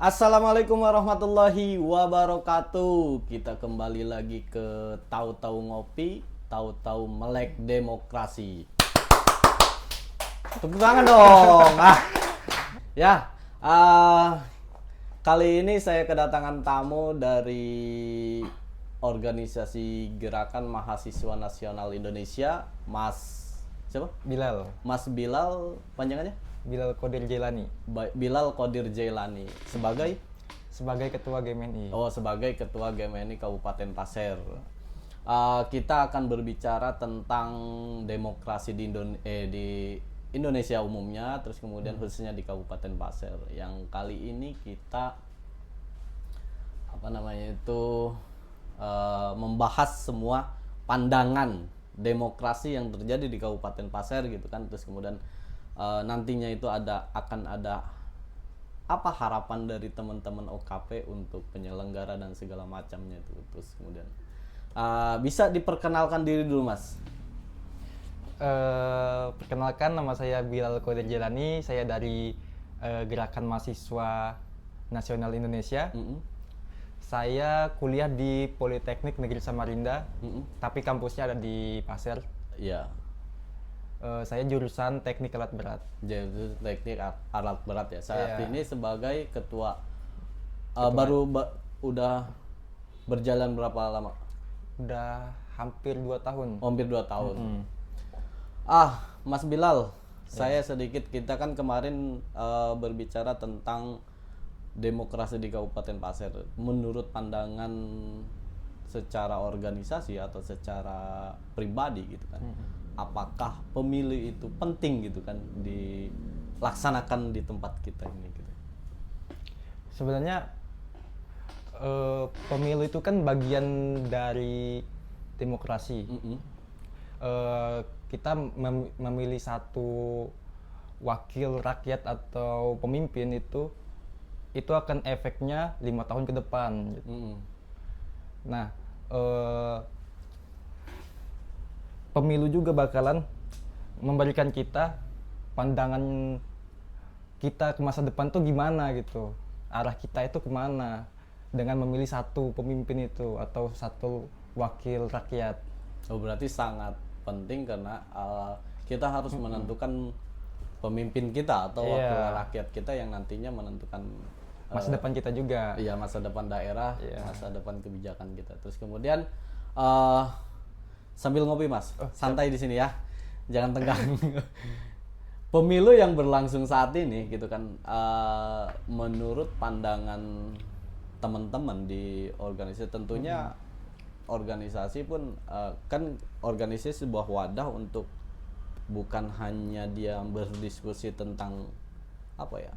Assalamualaikum warahmatullahi wabarakatuh. Kita kembali lagi ke Tahu-Tahu Ngopi, Tahu-Tahu Melek Demokrasi. Tepuk tangan dong. Ya, kali ini saya kedatangan tamu dari organisasi Gerakan Mahasiswa Nasional Indonesia, Mas siapa? Bilal Mas Bilal, panjangannya? Qadir Jailani Bilal Qadir Jailani sebagai ketua GMNI. Oh, sebagai ketua GMNI Kabupaten Pasir. Kita akan berbicara tentang demokrasi di Indonesia umumnya, terus kemudian khususnya di Kabupaten Pasir. Yang kali ini kita membahas semua pandangan demokrasi yang terjadi di Kabupaten Pasir gitu kan. Terus kemudian nantinya itu akan ada apa harapan dari teman-teman OKP untuk penyelenggara dan segala macamnya itu. Terus kemudian bisa diperkenalkan diri dulu, Mas. Perkenalkan, nama saya Bilal Qadir Jailani. Saya dari Gerakan Mahasiswa Nasional Indonesia. Saya kuliah di Politeknik Negeri Samarinda, tapi kampusnya ada di Pasir. Iya. Saya jurusan Teknik Alat Berat. Jadi teknik alat berat ya. Saat Iya. ini sebagai ketua, Ketua. udah berjalan berapa lama? Udah hampir 2 tahun. Hampir 2 tahun. Mas Bilal, saya sedikit, kita kan kemarin berbicara tentang demokrasi di Kabupaten Pasir. Menurut pandangan secara organisasi atau secara pribadi gitu kan, apakah pemilu itu penting gitu kan dilaksanakan di tempat kita ini gitu? Sebenarnya pemilu itu kan bagian dari demokrasi. Kita memilih satu wakil rakyat atau pemimpin itu akan efeknya 5 tahun ke depan gitu. Nah, pemilu juga bakalan memberikan kita pandangan kita ke masa depan tuh gimana gitu, arah kita itu kemana dengan memilih satu pemimpin itu atau satu wakil rakyat. Oh, berarti sangat penting karena kita harus menentukan pemimpin kita atau wakil rakyat kita yang nantinya menentukan Masa depan kita juga. iya, masa depan daerah, Iya. masa depan kebijakan kita. Terus kemudian sambil ngopi, Mas, santai di sini ya, jangan tegang. Pemilu yang berlangsung saat ini gitu kan, menurut pandangan teman-teman di organisasi, tentunya organisasi pun kan organisasi sebuah wadah untuk bukan hanya dia berdiskusi tentang apa ya,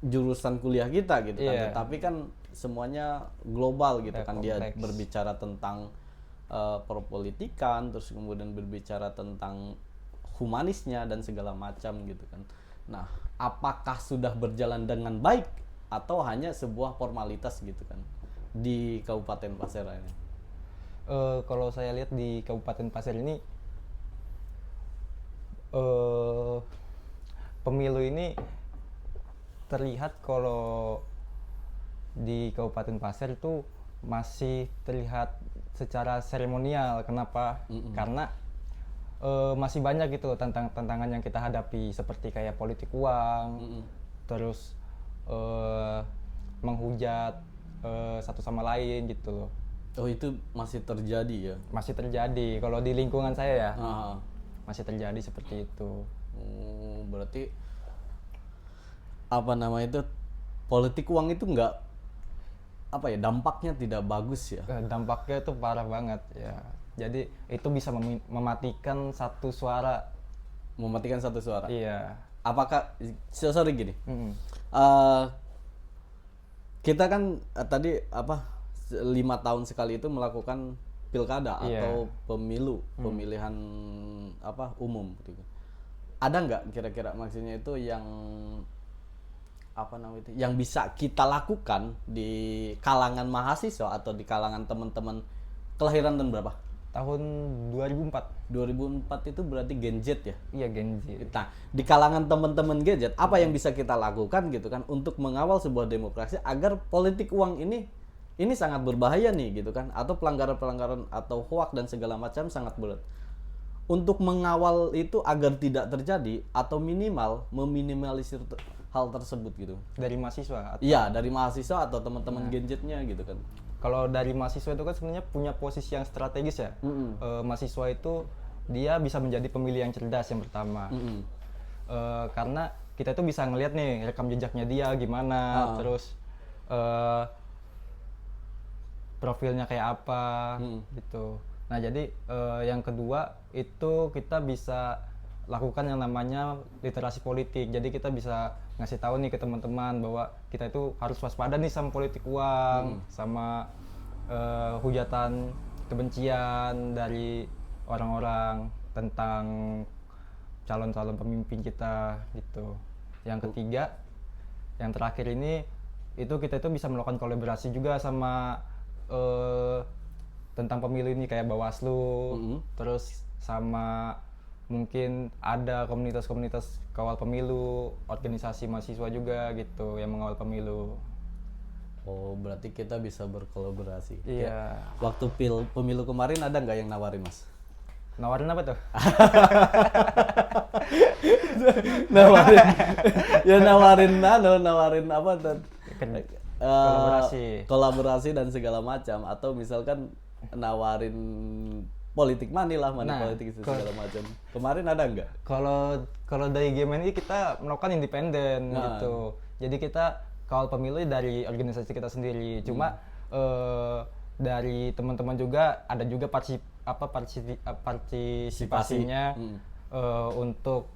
jurusan kuliah kita gitu kan, tetapi kan semuanya global gitu kan. Dia Kompleks. berbicara tentang perpolitikan, terus kemudian berbicara tentang humanisnya dan segala macam gitu kan. Nah, apakah sudah berjalan dengan baik atau hanya sebuah formalitas gitu kan di Kabupaten Pasir ini? Kalau saya lihat di Kabupaten Pasir ini, pemilu ini terlihat kalau di Kabupaten Pasir itu masih terlihat secara seremonial. Kenapa? Karena masih banyak gitu loh tantangan yang kita hadapi, seperti kayak politik uang, terus menghujat satu sama lain gitu loh. Oh, itu masih terjadi ya? Masih terjadi kalau di lingkungan saya ya. Ah. Masih terjadi seperti itu. Berarti apa nama itu, politik uang itu nggak apa ya, dampaknya tidak bagus ya? Dampaknya itu parah banget ya. Jadi itu bisa mematikan satu suara. Mematikan satu suara. Iya. Apakah sorry gini, kita kan tadi 5 tahun sekali itu melakukan pilkada atau pemilihan umum gitu. Ada nggak kira-kira maksudnya itu yang yang bisa kita lakukan di kalangan mahasiswa atau di kalangan teman-teman kelahiran tahun berapa? tahun 2004. 2004 itu berarti Gen Z ya. Iya, Gen Z. Nah, di kalangan teman-teman Gen Z, apa yang bisa kita lakukan gitu kan untuk mengawal sebuah demokrasi agar politik uang ini sangat berbahaya nih gitu kan, atau pelanggaran-pelanggaran atau hoak dan segala macam sangat berat. Untuk mengawal itu agar tidak terjadi atau minimal meminimalisir hal tersebut gitu. Dari mahasiswa. Iya, dari mahasiswa atau teman-teman Gen Z-nya gitu kan. Kalau dari mahasiswa itu kan sebenarnya punya posisi yang strategis ya. Mahasiswa itu dia bisa menjadi pemilih yang cerdas yang pertama. Karena kita itu bisa ngelihat nih rekam jejaknya dia gimana, terus profilnya kayak apa gitu. Nah jadi yang kedua itu kita bisa lakukan yang namanya literasi politik. Jadi kita bisa ngasih tahu nih ke teman-teman bahwa kita itu harus waspada nih sama politik uang, sama hujatan kebencian dari orang-orang tentang calon-calon pemimpin kita gitu. Yang ketiga, yang terakhir ini itu kita itu bisa melakukan kolaborasi juga sama tentang pemilu ini kayak Bawaslu, terus sama mungkin ada komunitas-komunitas kawal pemilu, organisasi mahasiswa juga gitu yang mengawal pemilu. Oh, berarti kita bisa berkolaborasi. Iya. Waktu pemilu kemarin ada nggak yang nawarin, Mas? Nawarin apa tuh? nawarin apa tuh? Kolaborasi dan segala macam, atau misalkan nawarin politik money lah, politik segala macam. Kemarin ada nggak? Kalau dari GMNI kita melakukan independen gitu. Jadi kita kawal pemilu dari organisasi kita sendiri. Cuma dari teman-teman juga ada juga partisipasinya untuk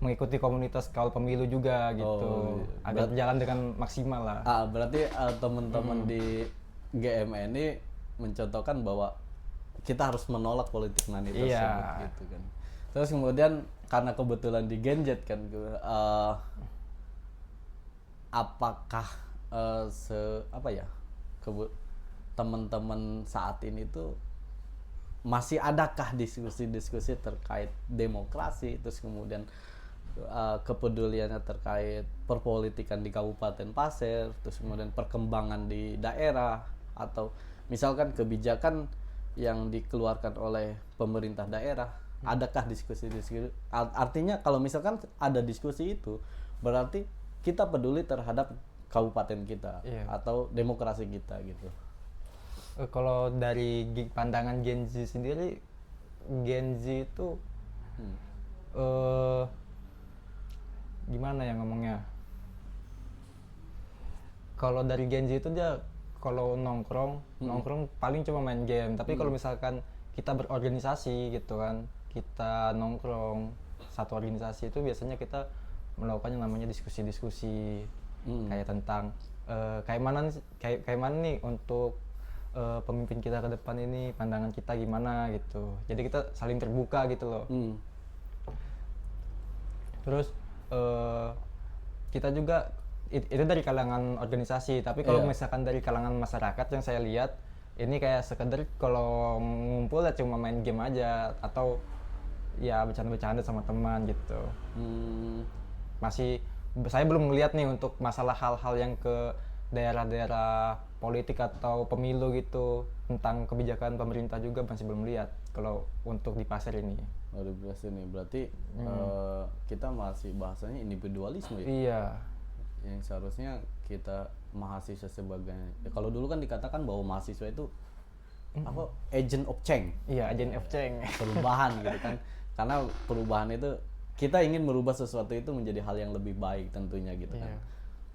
mengikuti komunitas kawal pemilu juga gitu. Agar berjalan dengan maksimal lah. Berarti teman-teman di GMN ini mencontohkan bahwa kita harus menolak politik money tersebut gitu kan. Terus kemudian karena kebetulan di Gen Z kan, apakah teman-teman saat ini tuh masih adakah diskusi-diskusi terkait demokrasi, terus kemudian kepeduliannya terkait perpolitikan di Kabupaten Pasir, terus kemudian perkembangan di daerah, atau misalkan kebijakan yang dikeluarkan oleh pemerintah daerah, adakah diskusi-diskusi? Artinya kalau misalkan ada diskusi itu, berarti kita peduli terhadap kabupaten kita atau demokrasi kita gitu. Kalau dari pandangan Gen Z sendiri, Gen Z itu gimana ya ngomongnya? Kalau dari Gen Z itu dia kalau nongkrong paling cuma main game. Tapi kalau misalkan kita berorganisasi gitu kan, kita nongkrong satu organisasi itu biasanya kita melakukan yang namanya diskusi-diskusi kayak tentang kayak mana nih untuk pemimpin kita ke depan ini, pandangan kita gimana gitu. Jadi kita saling terbuka gitu loh. Terus kita juga itu dari kalangan organisasi, tapi kalau misalkan dari kalangan masyarakat yang saya lihat ini kayak sekedar kalau ngumpul ya cuma main game aja atau ya bercanda-bercanda sama teman gitu. Masih saya belum melihat nih untuk masalah hal-hal yang ke daerah-daerah politik atau pemilu gitu, tentang kebijakan pemerintah juga masih belum lihat kalau untuk di Pasir ini. Di Pasir ini berarti kita masih bahasanya individualisme ya? Iya. Yang seharusnya kita mahasiswa sebagai kalau dulu kan dikatakan bahwa mahasiswa itu agent of change. Iya, agent of change. Perubahan gitu kan. Karena perubahan itu kita ingin merubah sesuatu itu menjadi hal yang lebih baik tentunya gitu kan.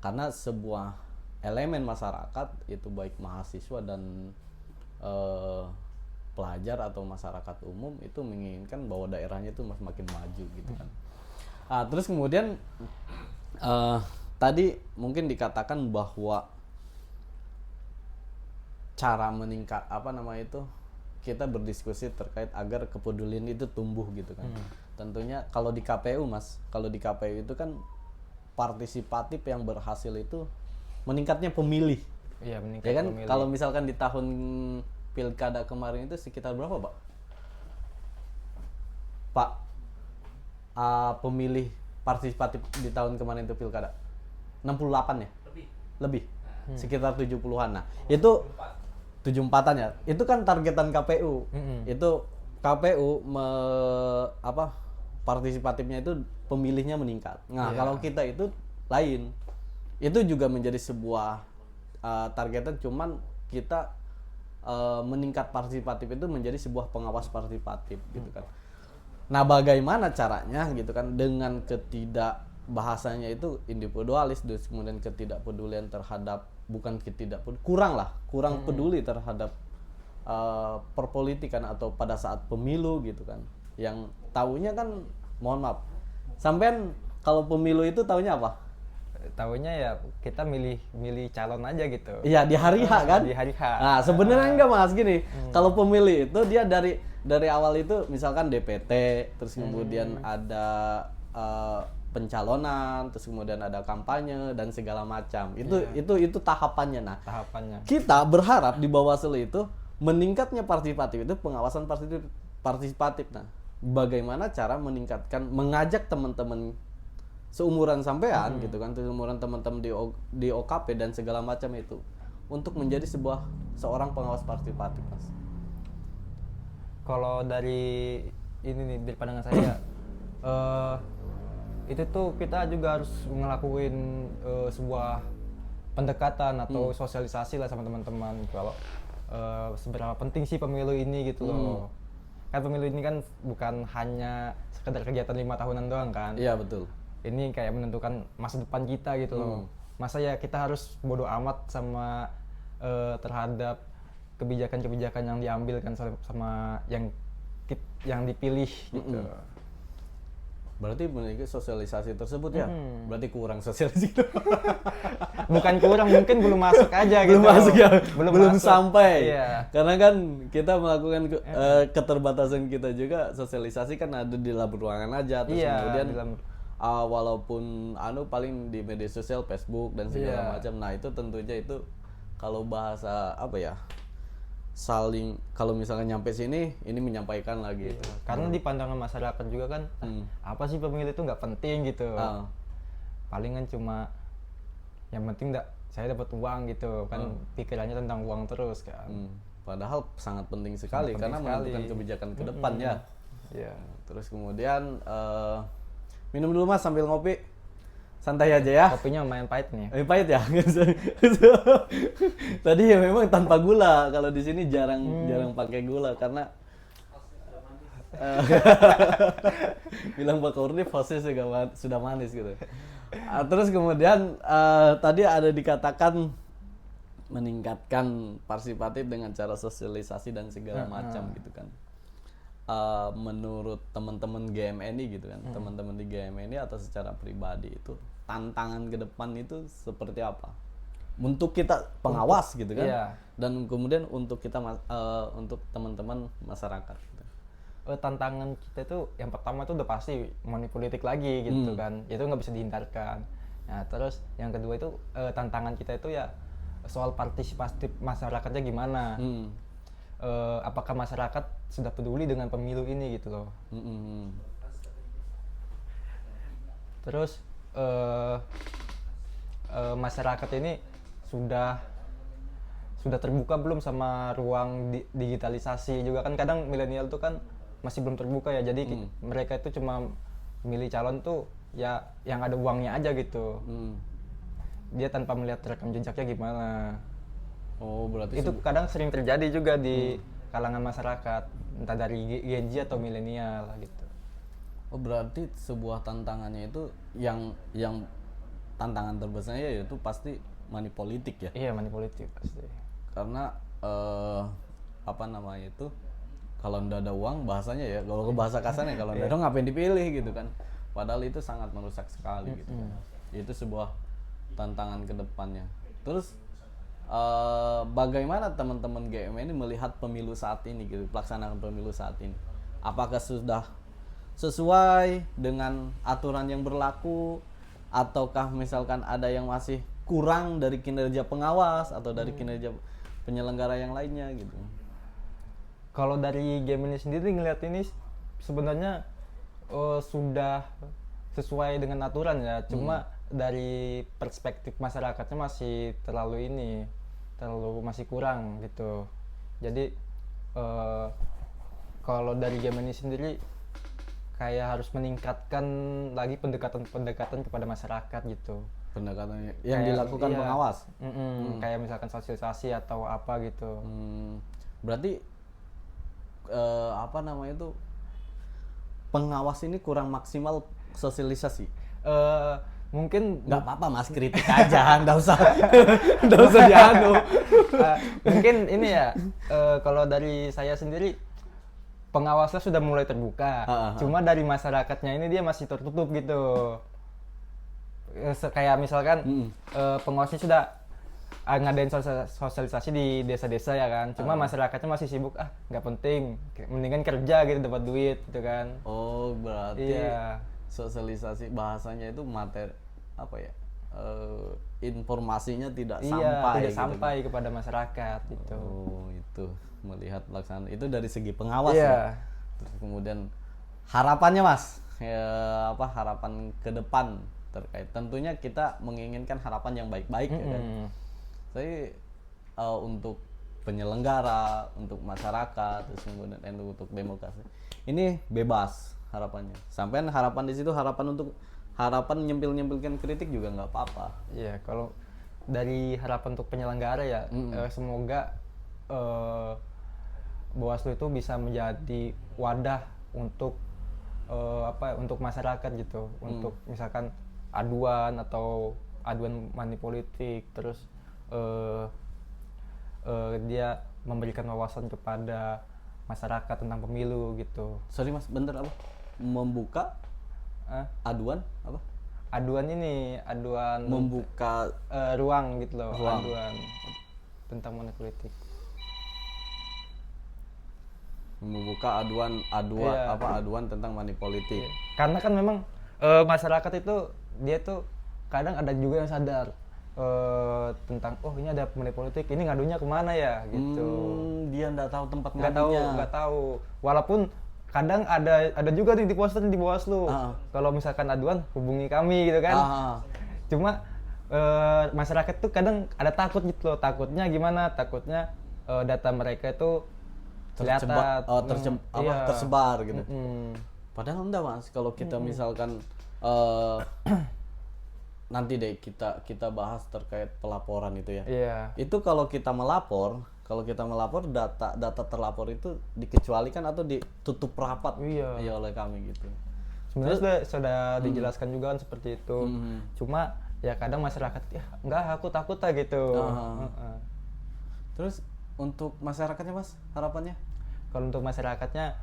Karena sebuah elemen masyarakat itu baik mahasiswa dan pelajar atau masyarakat umum itu menginginkan bahwa daerahnya itu semakin maju gitu kan. Terus kemudian tadi mungkin dikatakan bahwa cara meningkat kita berdiskusi terkait agar kepedulian itu tumbuh gitu kan. Tentunya kalau di KPU itu kan partisipatif yang berhasil itu meningkatnya pemilih. Iya, meningkat ya kan pemilih. Kalau misalkan di tahun pilkada kemarin itu sekitar berapa, Pak? Pak, pemilih partisipatif di tahun kemarin itu pilkada 68 ya? Lebih. Sekitar 70-an. Nah, itu 74-an ya. Itu kan targetan KPU. Itu KPU partisipatifnya itu pemilihnya meningkat. Nah, kalau kita itu lain. Itu juga menjadi sebuah targetan, cuman kita meningkat partisipatif itu menjadi sebuah pengawas partisipatif gitu kan. Nah, bagaimana caranya gitu kan, dengan bahasanya itu individualis, terus kemudian ketidakpedulian terhadap kurang peduli terhadap perpolitikan atau pada saat pemilu gitu kan. Yang taunya kan, mohon maaf, sampean kalau pemilu itu taunya apa? Taunya ya kita milih calon aja gitu. Iya, di hari H kan? Di hari H. Nah, sebenarnya enggak, Mas, gini. Kalau pemilih itu dia dari awal itu misalkan DPT, terus kemudian ada pencalonan, terus kemudian ada kampanye dan segala macam. Itu tahapannya. Nah, Tahapannya. kita berharap di Bawaslu itu meningkatnya partisipatif itu pengawasan partisipatif. Nah, bagaimana cara mengajak teman-teman seumuran sampean gitu kan, seumuran teman-teman di OKP dan segala macam itu untuk menjadi seorang pengawas partisipatif, Mas. Kalau dari ini nih, dari pandangan saya, itu tuh kita juga harus ngelakuin sebuah pendekatan atau sosialisasi lah sama teman-teman kalau seberapa penting sih pemilu ini gitu loh. Kan pemilu ini kan bukan hanya sekedar kegiatan 5 tahunan doang kan. Iya, betul. Ini kayak menentukan masa depan kita gitu loh. Masa ya kita harus bodo amat sama terhadap kebijakan-kebijakan yang diambil kan sama yang dipilih gitu. Berarti sosialisasi tersebut ya, berarti kurang sosialisasi. Bukan kurang, mungkin belum masuk aja gitu. Belum masuk ya, belum masuk. sampai. Iya. Karena kan kita melakukan keterbatasan kita juga, sosialisasi kan ada di dalam ruangan aja, terus kemudian walaupun paling di media sosial, Facebook dan segala macam. Nah, itu tentunya itu kalau bahasa apa ya? Saling, kalau misalnya nyampe sini ini menyampaikan lagi gitu. Karena di pandangan masyarakat juga kan apa sih pemilu itu nggak penting gitu. Palingan cuma yang penting saya dapat uang gitu kan, pikirannya tentang uang terus kan. Padahal sangat penting sekali karena menentukan kebijakan ke depan ya. Terus kemudian minum dulu, Mas, sambil ngopi. Santai aja ya. Kopinya lumayan pahit nih. Pahit ya. Tadi ya memang tanpa gula. Kalau di sini jarang pakai gula karena bilang Pak Kurni proses sudah manis gitu. Terus kemudian tadi ada dikatakan meningkatkan partisipatif dengan cara sosialisasi dan segala macam gitu kan. Menurut teman-teman GMNI gitu kan, teman-teman di GMNI atau secara pribadi itu tantangan ke depan itu seperti apa untuk kita pengawas gitu kan, dan kemudian untuk kita untuk teman-teman masyarakat gitu. Tantangan kita itu yang pertama itu udah pasti money politik lagi gitu kan, itu nggak bisa dihindarkan. Nah, terus yang kedua itu tantangan kita itu ya soal partisipasi masyarakatnya gimana. Apakah masyarakat sudah peduli dengan pemilu ini gitu loh. Terus masyarakat ini sudah terbuka belum sama ruang digitalisasi juga kan, kadang milenial tuh kan masih belum terbuka ya, jadi mereka itu cuma milih calon tuh ya yang ada uangnya aja gitu. Dia tanpa melihat rekam jejaknya gimana. Oh, berarti itu kadang sering terjadi juga di kalangan masyarakat, entah dari Gen Z atau milenial gitu. Oh, berarti sebuah tantangannya itu yang tantangan terbesarnya yaitu pasti money politik ya. Iya, money politik pasti. Karena kalau nggak ada uang, bahasanya ya, kalau ke bahasa kasarnya, kalau nggak ada ngapain dipilih gitu kan. Padahal itu sangat merusak sekali gitu kan. Itu sebuah tantangan ke depannya. Terus bagaimana teman-teman GM ini melihat pemilu saat ini gitu, pelaksanaan pemilu saat ini? Apakah sudah sesuai dengan aturan yang berlaku, ataukah misalkan ada yang masih kurang dari kinerja pengawas atau dari kinerja penyelenggara yang lainnya gitu? Kalau dari game ini sendiri ngeliat ini sebenarnya sudah sesuai dengan aturan ya, cuma dari perspektif masyarakatnya masih terlalu masih kurang gitu. Jadi kalau dari game ini sendiri kayak harus meningkatkan lagi pendekatan kepada masyarakat gitu. Pendekatan yang Kayak, dilakukan iya, pengawas. Kayak misalkan sosialisasi atau apa gitu. Berarti apa namanya itu, pengawas ini kurang maksimal sosialisasi. Mungkin Nggak apa-apa mas, kritik aja, nggak usah nggak usah dianu. mungkin ini ya, kalau dari saya sendiri pengawasnya sudah mulai terbuka, cuma dari masyarakatnya ini dia masih tertutup gitu. Kayak misalkan pengawasnya sudah ngadain sosialisasi di desa-desa ya kan, cuma masyarakatnya masih sibuk, nggak penting, mendingan kerja gitu dapat duit gitu kan. Oh berarti Iya. sosialisasi bahasanya itu materi apa ya, informasinya tidak Iya, sampai tidak gitu sampai kepada masyarakat gitu. Oh itu melihat pelaksanaan itu dari segi pengawas Iya. ya. Terus kemudian harapannya mas, ya, apa harapan ke depan terkait, tentunya kita menginginkan harapan yang baik-baik ya kan. Tapi untuk penyelenggara, untuk masyarakat, terus kemudian untuk demokrasi ini bebas harapannya. Sampai harapan di situ harapan nyempil-nyempilkan kritik juga nggak apa-apa. Iya, kalau dari harapan untuk penyelenggara ya, semoga Bawaslu itu bisa menjadi wadah untuk untuk masyarakat gitu, untuk misalkan aduan atau aduan money politik, terus dia memberikan wawasan kepada masyarakat tentang pemilu gitu. Sorry mas, bentar, apa? Membuka aduan apa? Aduan Membuka ruang gitu loh, ruang. aduan tentang money politik. Membuka aduan Iya. aduan tentang money politik. Karena kan memang masyarakat itu dia tuh kadang ada juga yang sadar tentang ini ada money politik, ini ngadunya kemana ya gitu. Dia nggak tahu tempat Nggak tahu. Walaupun kadang ada juga di poster di Bawaslu. Kalau misalkan aduan hubungi kami gitu kan. Cuma masyarakat tuh kadang ada takut gitu loh. Takutnya gimana? Takutnya data mereka itu kelihatan tersebar gitu. Padahal enggak mas, kalau kita misalkan nanti deh kita bahas terkait pelaporan itu ya. Iya. Itu kalau kita melapor data terlapor itu dikecualikan atau ditutup rapat ya oleh kami gitu. Sebenarnya sudah dijelaskan juga kan seperti itu. Cuma ya kadang masyarakat enggak, aku takut gitu. Terus untuk masyarakatnya mas, harapannya? Kalau untuk masyarakatnya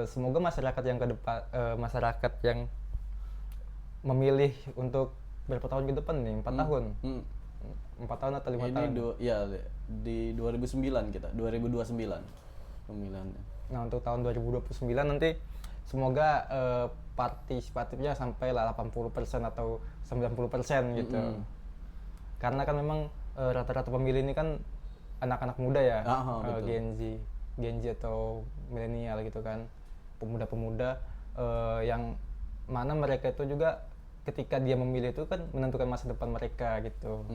semoga masyarakat yang ke depan, masyarakat yang memilih untuk berapa tahun ke depan nih, 4 tahun. 4 tahun atau 5 tahun. Di 2009 kita, 2029 pemilihannya. Nah, untuk tahun 2029 nanti semoga partisipatifnya sampai 80% atau 90% gitu. Karena kan memang rata-rata pemilih ini kan anak-anak muda ya, Gen Z atau milenial gitu kan, pemuda-pemuda yang mana mereka itu juga ketika dia memilih itu kan menentukan masa depan mereka gitu.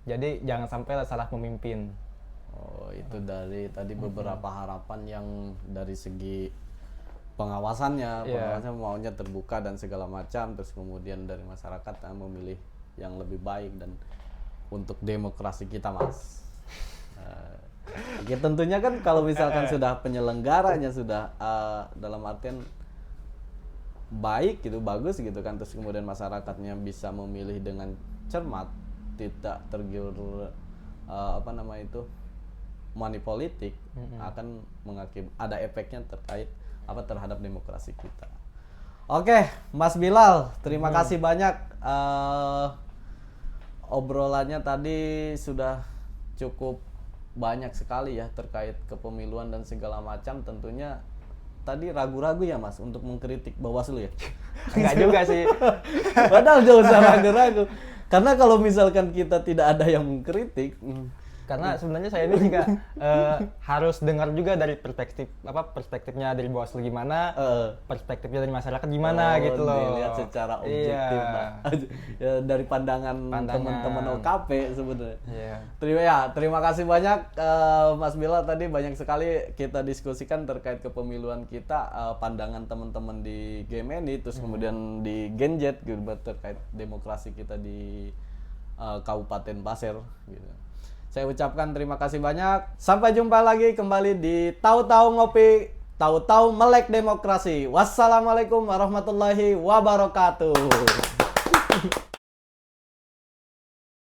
Jadi jangan sampai salah pemimpin. Oh itu dari tadi beberapa harapan yang dari segi pengawasannya maunya terbuka dan segala macam, terus kemudian dari masyarakat memilih yang lebih baik dan untuk demokrasi kita mas. Ya, tentunya kan kalau misalkan sudah penyelenggaranya sudah dalam artian baik gitu, bagus gitu kan, terus kemudian masyarakatnya bisa memilih dengan cermat, tidak tergiur money politik, akan ada efeknya terkait terhadap demokrasi kita. Oke, Mas Bilal, terima kasih banyak. Obrolannya tadi sudah cukup banyak sekali ya terkait kepemiluan dan segala macam. Tentunya tadi ragu-ragu ya mas untuk mengkritik Bawaslu ya? Enggak juga sih. Padahal jauh usah ragu-ragu. Karena kalau misalkan kita tidak ada yang mengkritik, Karena sebenarnya saya ini juga harus dengar juga dari perspektifnya dari Bawaslu gimana, perspektifnya dari masyarakat gimana gitu loh. Dilihat secara objektif lah. Ya, dari pandangan teman-teman OKP sebenarnya. Iya. Terima kasih banyak Mas Bila, tadi banyak sekali kita diskusikan terkait kepemiluan kita, pandangan teman-teman di GMNI, terus kemudian di Genjet gitu, terkait demokrasi kita di Kabupaten Pasir gitu. Saya ucapkan terima kasih banyak. Sampai jumpa lagi kembali di Tahu-Tahu Ngopi, Tahu-Tahu Melek Demokrasi. Wassalamualaikum warahmatullahi wabarakatuh.